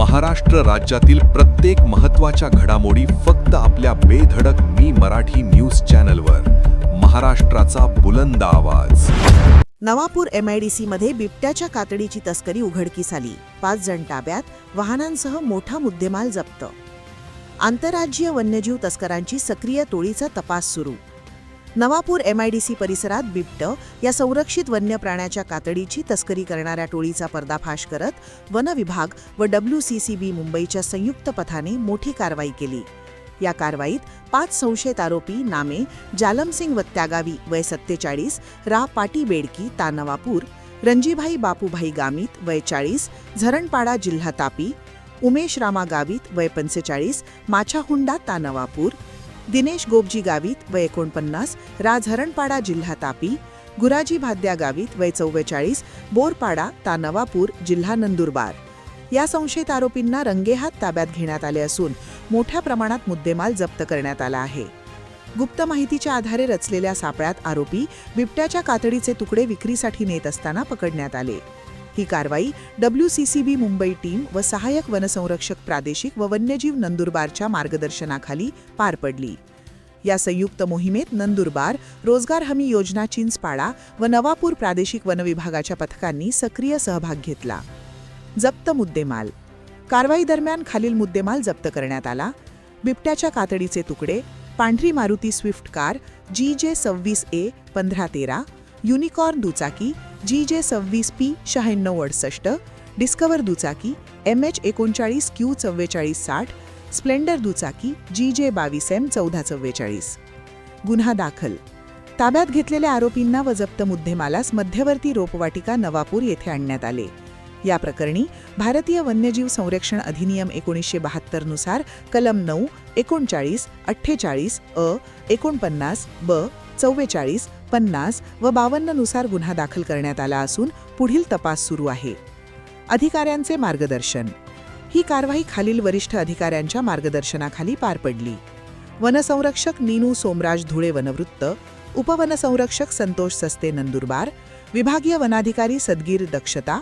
महाराष्ट्र राज्यातील प्रत्येक महत्त्वाच्या घडामोडी फक्त आपल्या बेधडक मी मराठी न्यूज चॅनलवर. महाराष्ट्राचा बुलंद आवाज. नवापूर MIDCमध्ये बिबट्याच्या कातडीची तस्करी उघडकीस आली. 5 जण ताब्यात, वाहनांसह मोठा मुद्देमाल जप्त. आंतरराज्यीय वन्यजीव तस्करांची सक्रिय टोळीचा तपास सुरू. नवापूर MIDC परिसरात बिबट या संरक्षित वन्य प्राण्याच्या कातडीची तस्करी करणाऱ्या टोळीचा पर्दाफाश करत वन विभाग व WCCB मुंबईच्या संयुक्त पथाने मोठी कारवाई केली. या कारवाईत 5 संशयित आरोपी नामे जालमसिंग वत्त्यागावी वय 47, रा पाटी बेडकी ता नवापूर, रणजीभाई बापूभाई गामित वय 40, झरणपाडा जिल्हा तापी, उमेश रामा गावित वय 45, माछाहुंडा ता नवापूर, दिनेश गोपजी गावित वय 49, रा झरणपाडा जिल्हा तापी, गुराजी भाद्या गावित वय 44, बोरपाडा ता नवापूर जिल्हा नंदुरबार. या संशयित आरोपींना रंगेहात ताब्यात घेण्यात आले असून मोठ्या प्रमाणात मुद्देमाल जप्त करण्यात आला आहे. गुप्त माहितीच्या आधारे रचलेल्या सापळ्यात आरोपी बिबट्याच्या कातडीचे तुकडे विक्रीसाठी नेत असताना पकडण्यात आले. ही कारवाई WCCB मुंबई टीम व सहाय्यक वनसंरक्षक प्रादेशिक व वन्यजीव नंदुरबारच्या मार्गदर्शनाखाली पार पडली. या संयुक्त मोहिमेत नंदुरबार, रोजगार हमी योजना चिंचपाडा व नवापूर प्रादेशिक वन विभागाच्या पथकांनी सक्रिय सहभाग घेतला. जप्त मुद्देमाल. कारवाई दरम्यान खालील मुद्देमाल जप्त करण्यात आला. बिबट्याच्या कातडीचे तुकडे, पांढरी Maruti Swift car GJ 26A 1513, unicorn दुचाकी GJ 26P 9668, डिस्कवर दुचाकी MH 39Q 4460, स्प्लेंडर दुचाकी GJ 22M 1444. गुन्हा दाखल. ताब्यात घेतलेल्या आरोपींना व जप्त मुद्देमालास मध्यवर्ती रोपवाटिका नवापूर येथे आणण्यात आले. या प्रकरणी भारतीय वन्यजीव संरक्षण अधिनियम 1972 नुसार कलम 9, 39, 48 अ, 49 ब, 44, 50 व 52 नुसार गुन्हा दाखल करण्यात आला असून पुढील तपास सुरू आहे. अधिकाऱ्यांचे मार्गदर्शन. ही कारवाई खालील वरिष्ठ अधिकाऱ्यांच्या मार्गदर्शनाखाली पार पडली. वनसंरक्षक नीनू सोमराज धुळे वनवृत्त, उपवनसंरक्षक संतोष सस्ते नंदुरबार, विभागीय वनाधिकारी सदगीर दक्षता,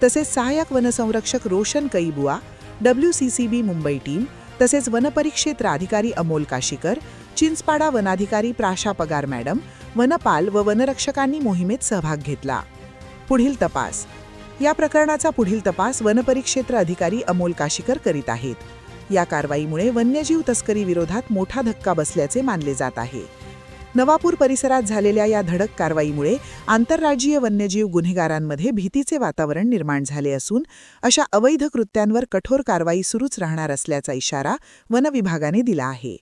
तसेच सहाय्यक वनसंरक्षक रोशन कैबुआ, WCCB मुंबई टीम, तसेच वनपरिक्षेत्र अधिकारी अमोल काशीकर, चिंचपाडा वनाधिकारी प्राशा पगार मॅडम, वनपाल व वनरक्षकांनी मोहिमेत सहभाग घेतला. पुढील तपास. या प्रकरणाचा पुढील तपास वनपरिक्षेत्र अधिकारी अमोल काशीकर करीत आहेत. या कारवाईमुळे वन्यजीव तस्करी विरोधात मोठा धक्का बसल्याचे मानले जात आहे. नवापूर परिसरात झालेल्या या धडक कारवाईमुळे आंतरराज्यीय वन्यजीव गुन्हेगारांमध्ये भीतीचे वातावरण निर्माण झाले असून अशा अवैध कृत्यांवर कठोर कारवाई सुरूच राहणार असल्याचा इशारा वन विभागाने दिला आहे.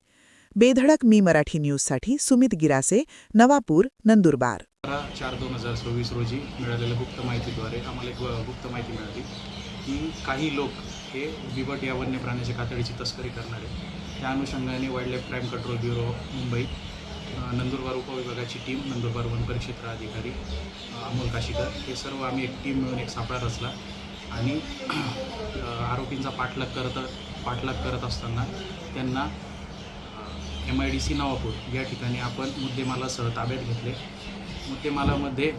बेधडक मी मराठी न्यूजसाठी सुमित गिरासे, नवापूर, नंदुरबार. 4/4/2024 रोजी मिळालेल्या गुप्त माहितीद्वारे आम्हाला एक गुप्त माहिती मिळाली की काही लोक हे बिबट या वन्य प्राण्याच्या कातडीची तस्करी करणार आहेत. त्या अनुषंगाने wildlife crime control bureau Mumbai, Nandurbar उपविभागाची टीम, नंदुरबार वनपरिक्षेत्र अधिकारी अमोल काशीकर हे सर्व आम्ही एक टीम मिळून एक सापळा रचला आणि आरोपींचा पाठलाग करत असताना त्यांना MIDC नवापूर या ठिकाणी आपण मुद्देमालासह ताब्यात घेतले. मुद्देमालामध्ये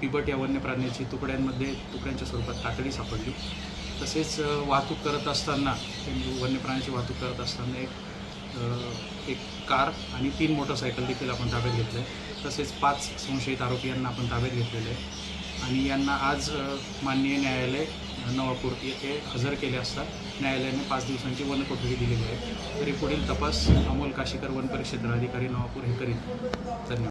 बिबट या वन्य प्राण्याची तुकड्यांच्या स्वरूपात कातडी सापडली. तसेच वाहतूक करत असताना वन्य प्राण्याची वाहतूक करत असताना एक कार आणि 3 मोटरसायकल देखील आपण ताब्यात घेतले. तसेच 5 संशयित आरोपी यांना आपण ताब्यात घेतलेले आहे आणि यांना आज माननीय न्यायालय नवापूर येथे हजर केले असता न्यायालयाने 5 दिवसांची वनकोठडी दिलेली आहे. तरी पुढील तपास अमोल काशीकर वनपरिक्षेत्र अधिकारी नवापूर हे करीत. धन्यवाद.